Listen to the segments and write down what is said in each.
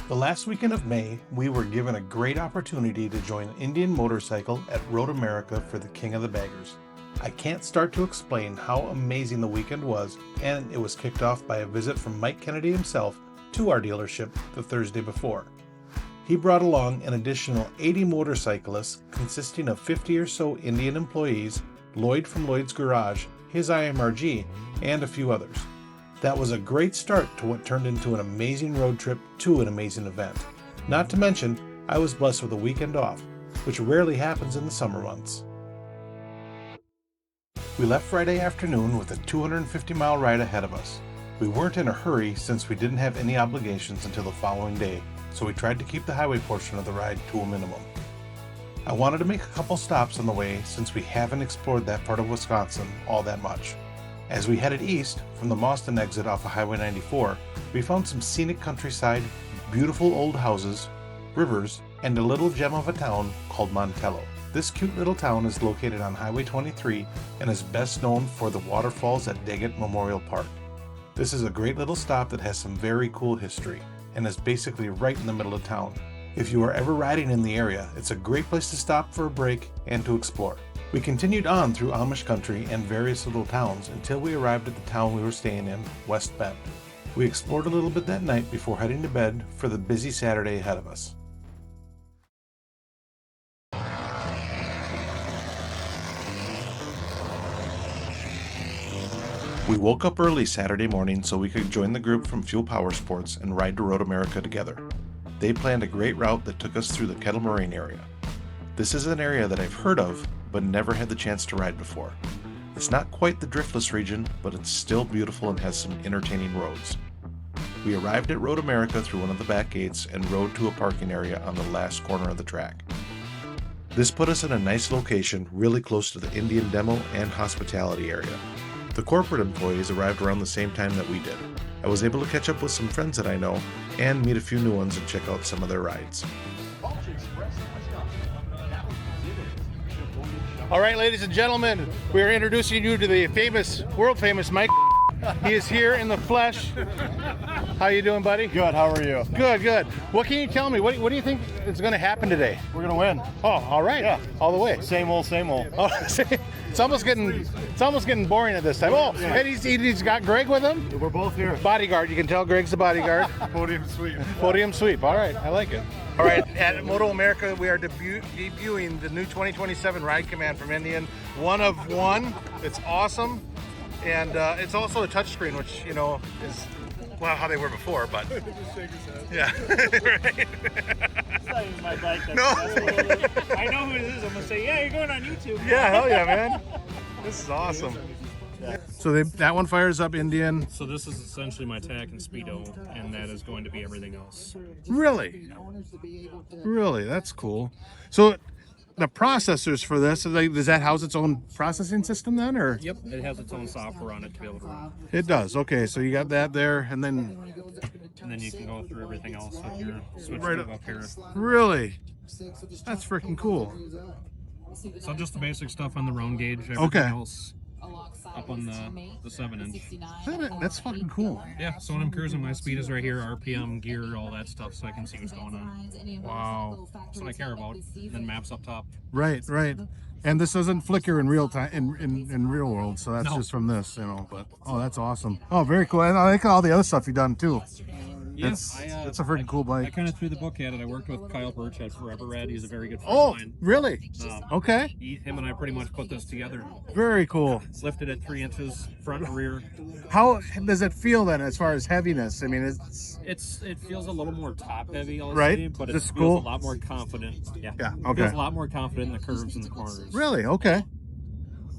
The last weekend of May, we were given a great opportunity to join Indian Motorcycle at Road America for the King of the Baggers. I can't start to explain how amazing the weekend was, and it was kicked off by a visit from Mike Kennedy himself to our dealership the Thursday before. He brought along an additional 80 motorcyclists consisting of 50 or so Indian employees, Lloyd from Lloyd's Garage, his IMRG, and a few others. That was a great start to what turned into an amazing road trip to an amazing event. Not to mention, I was blessed with a weekend off, which rarely happens in the summer months. We left Friday afternoon with a 250-mile ride ahead of us. We weren't in a hurry since we didn't have any obligations until the following day, so we tried to keep the highway portion of the ride to a minimum. I wanted to make a couple stops on the way since we haven't explored that part of Wisconsin all that much. As we headed east from the Mauston exit off of Highway 94, we found some scenic countryside, beautiful old houses, rivers, and a little gem of a town called Montello. This cute little town is located on Highway 23 and is best known for the waterfalls at Daggett Memorial Park. This is a great little stop that has some very cool history and is basically right in the middle of town. If you are ever riding in the area, it's a great place to stop for a break and to explore. We continued on through Amish country and various little towns until we arrived at the town we were staying in, West Bend. We explored a little bit that night before heading to bed for the busy Saturday ahead of us. We woke up early Saturday morning so we could join the group from Fuel Power Sports and ride to Road America together. They planned a great route that took us through the Kettle Moraine area. This is an area that I've heard of, but never had the chance to ride before. It's not quite the driftless region, but it's still beautiful and has some entertaining roads. We arrived at Road America through one of the back gates and rode to a parking area on the last corner of the track. This put us in a nice location really close to the Indian demo and hospitality area. The corporate employees arrived around the same time that we did. I was able to catch up with some friends that I know and meet a few new ones and check out some of their rides. All right, ladies and gentlemen, we are introducing you to the famous, world famous Mike. He is here in the flesh. How you doing, buddy? Good, how are you? Good, good. What can you tell me? What do you think is going to happen today? We're gonna win. Oh, all right. Yeah. All the way. Same old, same old. Oh, it's almost getting boring at this time. Oh, Yeah. and he's got Greg with him. We're both here. Bodyguard. You can tell Greg's the bodyguard. Podium sweep. Podium sweep. All right, I like it. All right, at Moto America, we are debuting the new 2027 Ride Command from Indian. One of one. It's awesome. And it's also a touchscreen, which, you know, is, well, how they were before, but. Yeah. Right. It's not even my bike. That's No. I know who it is. I'm going to say, yeah, you're going on YouTube. Yeah, hell yeah, man. This is awesome. So that one fires up Indian. So this is essentially my tack and speedo, and that is going to be everything else. Really? Really? That's cool. So the processors for this, does that house its own processing system then, or? Yep, it has its own software on it to be able to run. It does. Okay, so you got that there, and then You can go through everything else with your switch Right tube up here. really, that's freaking cool. So just the basic stuff on the round gauge. Everything Okay. else up on the 7-inch. That's fucking cool. Yeah, so when I'm cruising, my speed is right here, RPM, gear, all that stuff, so I can see what's going on. Wow. That's what I care about. Then maps up top. Right, right. And this doesn't flicker in real time in real world, so that's No. just from this, you know. But oh, that's awesome. Oh, very cool. And I like all the other stuff you've done too. Yes, That's a freaking cool I bike. kind of threw the book at it. I worked with Kyle Birch at Forever Red. He's a very good friend Oh, of mine. really? Okay. Him and I pretty much put this together. Very cool. Lifted it 3 inches, front and rear. How does it feel then, as far as heaviness? I mean, It feels a little more top heavy, I'll Right. say, but it This feels cool? a lot more confident. Yeah. okay. It feels a lot more confident in the curves and the corners. Really? Okay.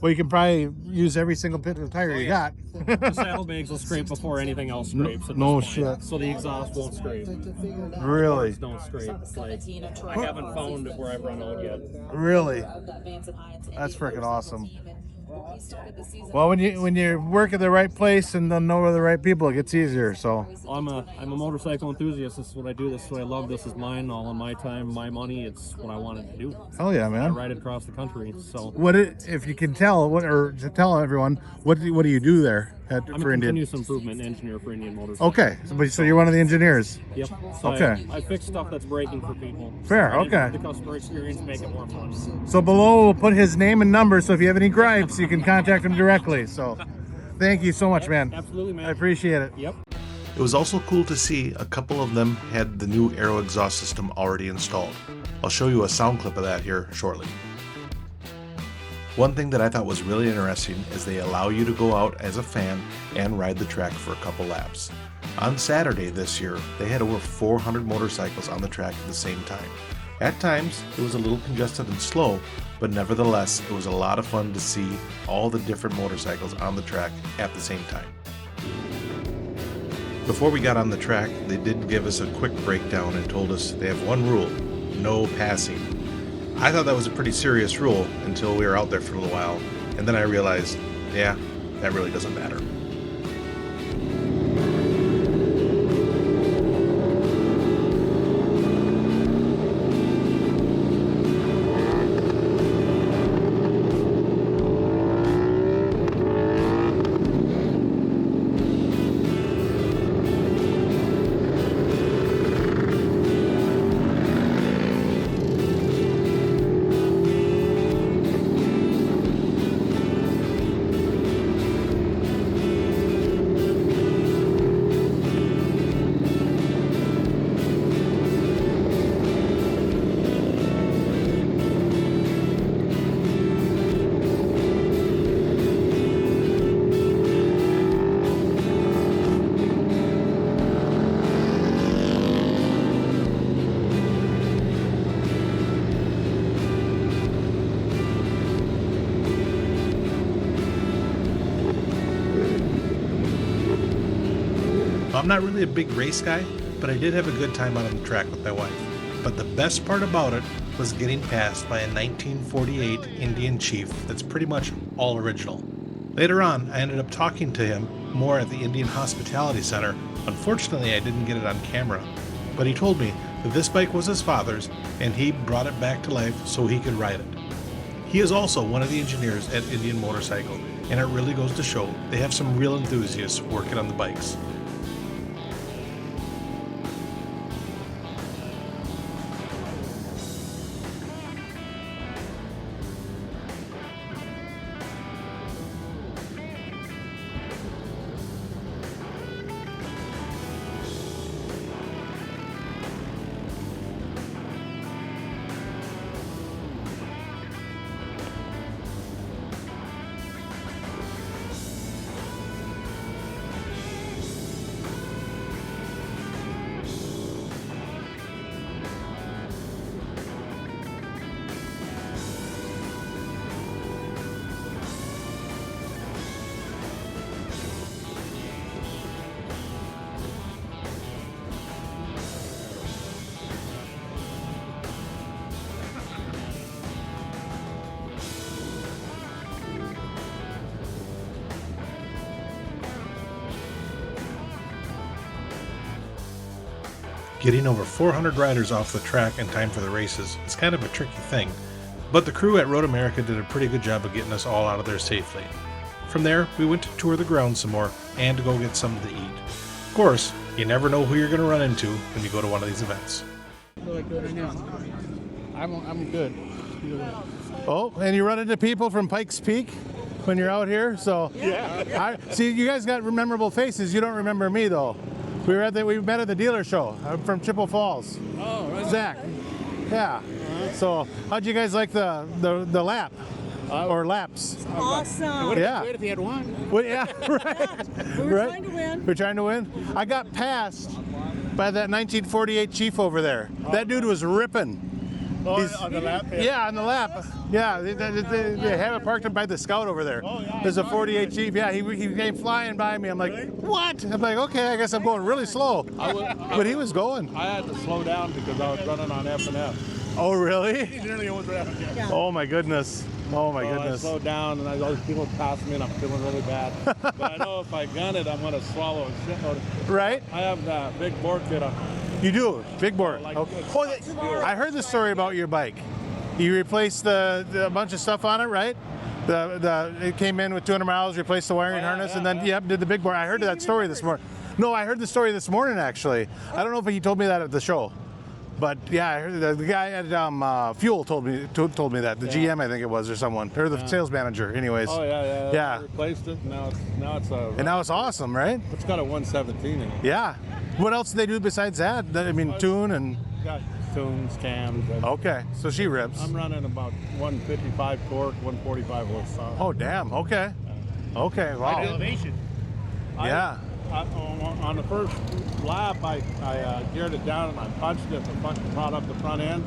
Well, you can probably use every single bit of tire you got. The saddlebags will scrape before anything else scrapes. at No this point. shit. So the exhaust won't scrape. Really? Don't scrape. Like, I haven't found where I've run out yet. Really? That's freaking awesome. Well, when you work at the right place and then know the right people, it gets easier. So I'm a motorcycle enthusiast. This is what I do. This is what I love. This is mine. All of my time, my money. It's what I wanted to do. hell yeah, I man. ride it across the country. So If you can tell, or to tell everyone, what do you do there? at, I'm for a Indian? continuous improvement engineer for Indian Motorcycle. Okay, so you're one of the engineers. Yep. So Okay. I fix stuff that's breaking for people. Fair, I enhance okay. The customer experience, make it more fun. So below we'll put his name and number, so if you have any gripes, you can contact him directly. So thank you so much, man. Absolutely, man. I appreciate it. Yep. It was also cool to see a couple of them had the new aero exhaust system already installed. I'll show you a sound clip of that here shortly. One thing that I thought was really interesting is they allow you to go out as a fan and ride the track for a couple laps. On Saturday this year, they had over 400 motorcycles on the track at the same time. At times, it was a little congested and slow, but nevertheless, it was a lot of fun to see all the different motorcycles on the track at the same time. Before we got on the track, they did give us a quick breakdown and told us they have one rule: no passing. I thought that was a pretty serious rule until we were out there for a little while, and then I realized, yeah, that really doesn't matter. I'm not really a big race guy, but I did have a good time out on the track with my wife. But the best part about it was getting passed by a 1948 Indian Chief that's pretty much all original. Later on, I ended up talking to him more at the Indian Hospitality Center. Unfortunately, I didn't get it on camera, but he told me that this bike was his father's and he brought it back to life so he could ride it. He is also one of the engineers at Indian Motorcycle, and it really goes to show they have some real enthusiasts working on the bikes. Getting over 400 riders off the track in time for the races is kind of a tricky thing, but the crew at Road America did a pretty good job of getting us all out of there safely. From there, we went to tour the ground some more and to go get something to eat. Of course, you never know who you're going to run into when you go to one of these events. I'm good. Oh, and you run into people from Pikes Peak when you're out here, so yeah. See, you guys got memorable faces. You don't remember me though. We met at the dealer show. I'm from Chippewa Falls. Oh, right. Zach. Yeah. So, how'd you guys like the lap or laps? Awesome. Yeah. Great if you had one. Well, yeah. Right. We were trying to win. We're trying to win. I got passed by that 1948 Chief over there. That dude was ripping. On the lap? Yeah, on the lap. Yeah, they have it parked by the Scout over there. Oh, yeah, There's a I saw 48 Jeep. Yeah, he came flying by me. I'm like, what? I'm like, okay, I guess I'm going really slow. But he was going. I had to slow down because I was running on F&F. Oh, really? He nearly almost ran. Yeah. Oh, my goodness. Oh, my I goodness. slowed down and all these people passed me and I'm feeling really bad. But I know if I gun it, I'm going to swallow a shitload. Right? I have that big board kit on. You do? Big board. Like Okay. this. I heard the story about your bike. You replaced a bunch of stuff on it, right? It came in with 200 miles, replaced the wiring harness, and then did the big bore. I heard that story this morning. No, I heard the story this morning actually. I don't know if he told me that at the show, but yeah, I heard the guy at Fuel told me that. The GM, I think it was, or someone, or the sales manager. Anyways. Oh yeah. Yeah. I replaced it. Now it's a. And now it's awesome, right? It's got a 117 in it. Yeah. What else do they do besides that? I mean, tune and. Got tunes, cams. Okay, so she rips. I'm running about 155 torque, 145 horsepower. Oh damn. Okay. Okay. Wow. Elevation. Yeah. On the first lap, I geared it down and I punched it and brought up the front end.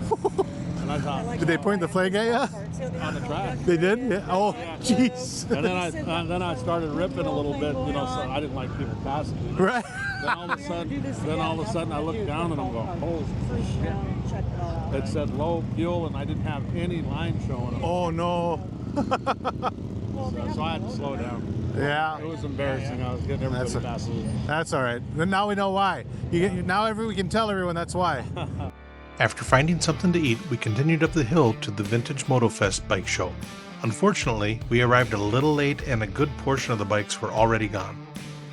And I thought, Did they point the flag at you? on the track. They did? Yeah. Oh, jeez. And then I started ripping a little bit, you know, so I didn't like people passing me. Right. Then all of a sudden I looked down and I'm going, holy shit. It said low fuel and I didn't have any line showing. Oh no. So I had to slow down. Yeah. It was embarrassing. I was getting everybody passing. That's all right. Then now we know why. Now we can tell everyone that's why. After finding something to eat, we continued up the hill to the Vintage Moto Fest bike show. Unfortunately, we arrived a little late and a good portion of the bikes were already gone.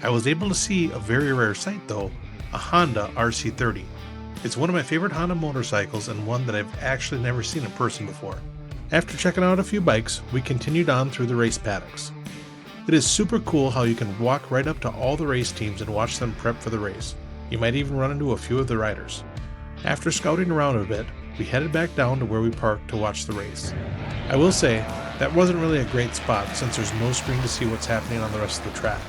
I was able to see a very rare sight though, a Honda RC30. It's one of my favorite Honda motorcycles and one that I've actually never seen in person before. After checking out a few bikes, we continued on through the race paddocks. It is super cool how you can walk right up to all the race teams and watch them prep for the race. You might even run into a few of the riders. After scouting around a bit, we headed back down to where we parked to watch the race. I will say, that wasn't really a great spot since there's no screen to see what's happening on the rest of the track.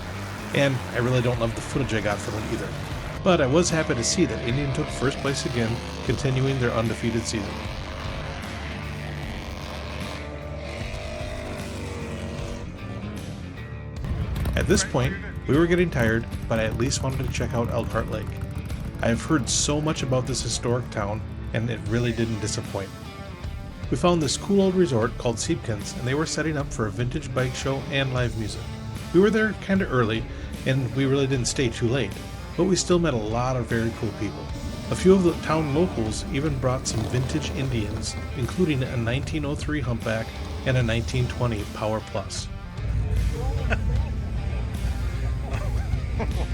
And I really don't love the footage I got from it either. But I was happy to see that Indian took first place again, continuing their undefeated season. At this point, we were getting tired, but I at least wanted to check out Elkhart Lake. I have heard so much about this historic town, and it really didn't disappoint. We found this cool old resort called Siebkens, and they were setting up for a vintage bike show and live music. We were there kinda early, and we really didn't stay too late, but we still met a lot of very cool people. A few of the town locals even brought some vintage Indians, including a 1903 Humpback and a 1920 Power Plus.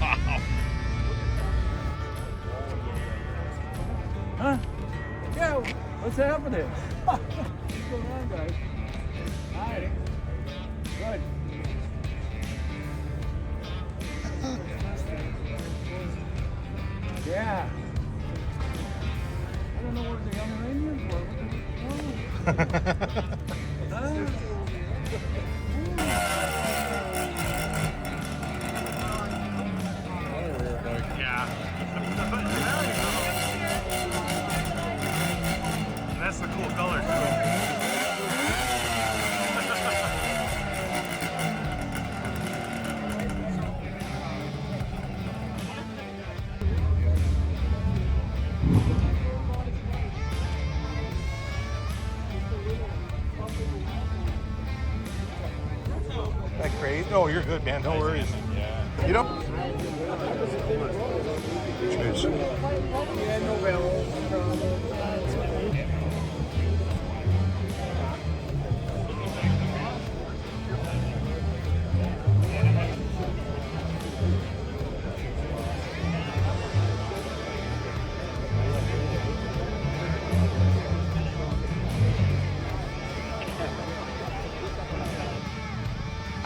Wow. Huh? Yeah, what's happening? What's going on, guys? Hi. Good. Yeah. I don't know where the young Rangers were. Huh? That's the cool color too. That crazy? No, you're good, man. No worries. Yeah. You know. Cheers.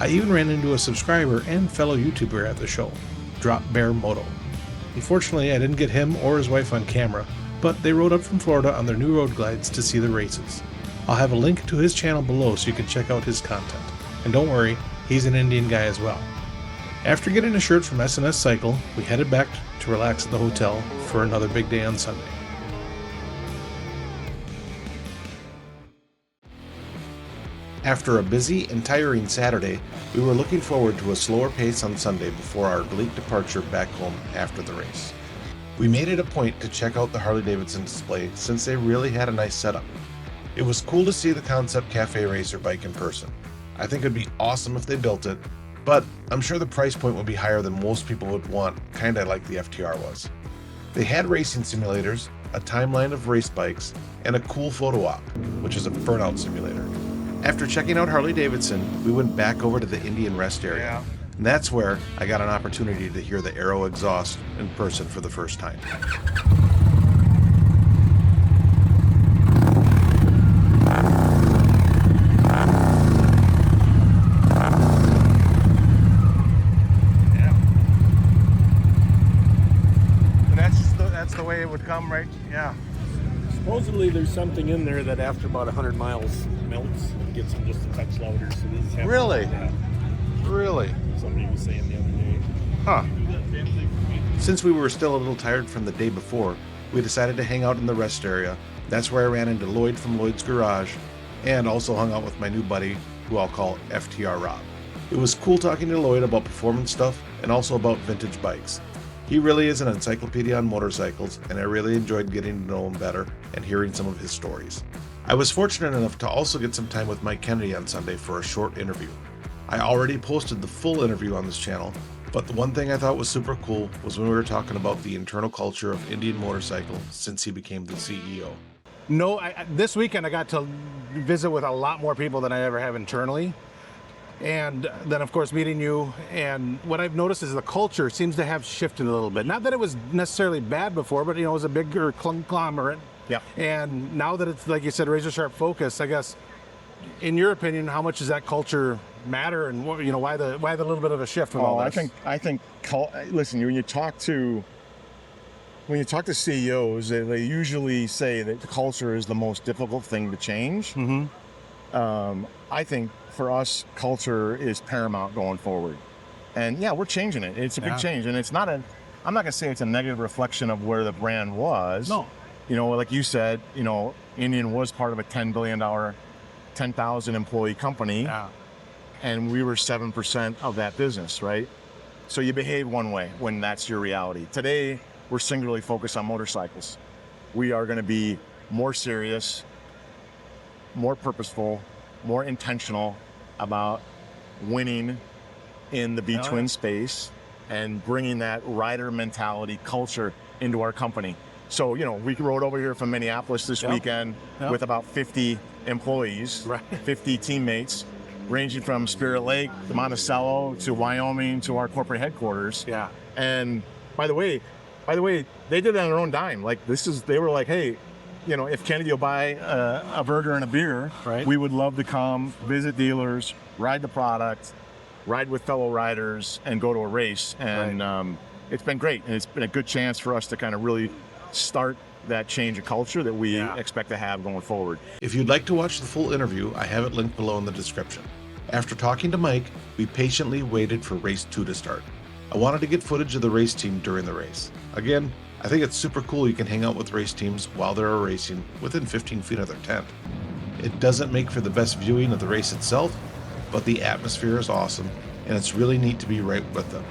I even ran into a subscriber and fellow YouTuber at the show, Drop Bear Moto. Unfortunately, I didn't get him or his wife on camera, but they rode up from Florida on their new road glides to see the races. I'll have a link to his channel below so you can check out his content. And don't worry, he's an Indian guy as well. After getting a shirt from SNS Cycle, we headed back to relax at the hotel for another big day on Sunday. After a busy and tiring Saturday, we were looking forward to a slower pace on Sunday before our bleak departure back home after the race. We made it a point to check out the Harley-Davidson display since they really had a nice setup. It was cool to see the Concept Cafe Racer bike in person. I think it'd be awesome if they built it, but I'm sure the price point would be higher than most people would want, kinda like the FTR was. They had racing simulators, a timeline of race bikes, and a cool photo op, which is a burnout simulator. After checking out Harley-Davidson, we went back over to the Indian Rest area. And that's where I got an opportunity to hear the Aero exhaust in person for the first time. And that's the way it would come, right? Yeah. Supposedly there's something in there that after about 100 miles melts and gets them just a touch louder. So these have Really? Yeah, Really? somebody was saying the other day. Huh. Since we were still a little tired from the day before, we decided to hang out in the rest area. That's where I ran into Lloyd from Lloyd's Garage, and also hung out with my new buddy, who I'll call FTR Rob. It was cool talking to Lloyd about performance stuff and also about vintage bikes. He really is an encyclopedia on motorcycles, and I really enjoyed getting to know him better and hearing some of his stories. I was fortunate enough to also get some time with Mike Kennedy on Sunday for a short interview. I already posted the full interview on this channel, but the one thing I thought was super cool was when we were talking about the internal culture of Indian Motorcycle since he became the CEO. No, this weekend I got to visit with a lot more people than I ever have internally. And then, of course, meeting you. And what I've noticed is the culture seems to have shifted a little bit. Not that it was necessarily bad before, but, it was a bigger conglomerate. Yeah. And now that it's, like you said, razor sharp focus, I guess, in your opinion, how much does that culture matter, and why the little bit of a shift from all this? I think listen, when you talk to CEOs, they usually say that the culture is the most difficult thing to change. I think for us, culture is paramount going forward. And yeah, we're changing it. It's a big change, and it's not I'm not gonna say it's a negative reflection of where the brand was. No. Like you said, Indian was part of a $10 billion, 10,000 employee company. Yeah. And we were 7% of that business, right? So you behave one way when that's your reality. Today, we're singularly focused on motorcycles. We are going to be more serious, more purposeful, more intentional about winning in the B-twin space and bringing that rider mentality culture into our company. So, we rode over here from Minneapolis this weekend with about 50 employees, 50 teammates, ranging from Spirit Lake to Monticello to Wyoming to our corporate headquarters. Yeah. And by the way, they did it on their own dime. They were like, hey, if Kennedy will buy a burger and a beer, we would love to come visit dealers, ride the product, ride with fellow riders, and go to a race. And it's been great. And it's been a good chance for us to kind of really start that change of culture that we expect to have going forward. If you'd like to watch the full interview, I have it linked below in the description. After talking to Mike, we patiently waited for race 2 to start. I wanted to get footage of the race team during the race. Again, I think it's super cool you can hang out with race teams while they're racing within 15 feet of their tent. It doesn't make for the best viewing of the race itself, but the atmosphere is awesome, and it's really neat to be right with them.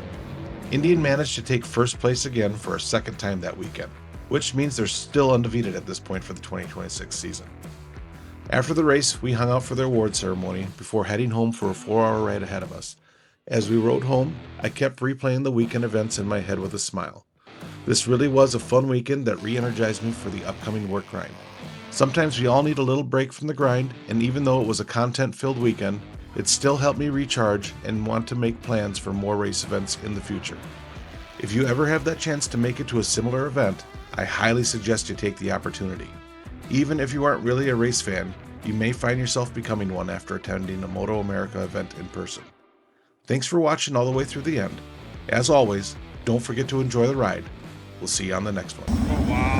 Indian managed to take first place again for a second time that weekend, which means they're still undefeated at this point for the 2026 season. After the race, we hung out for the award ceremony before heading home for a 4-hour ride ahead of us. As we rode home, I kept replaying the weekend events in my head with a smile. This really was a fun weekend that re-energized me for the upcoming work grind. Sometimes we all need a little break from the grind, and even though it was a content-filled weekend, it still helped me recharge and want to make plans for more race events in the future. If you ever have that chance to make it to a similar event, I highly suggest you take the opportunity. Even if you aren't really a race fan, you may find yourself becoming one after attending a Moto America event in person. Thanks for watching all the way through the end. As always, don't forget to enjoy the ride. We'll see you on the next one. Oh, wow.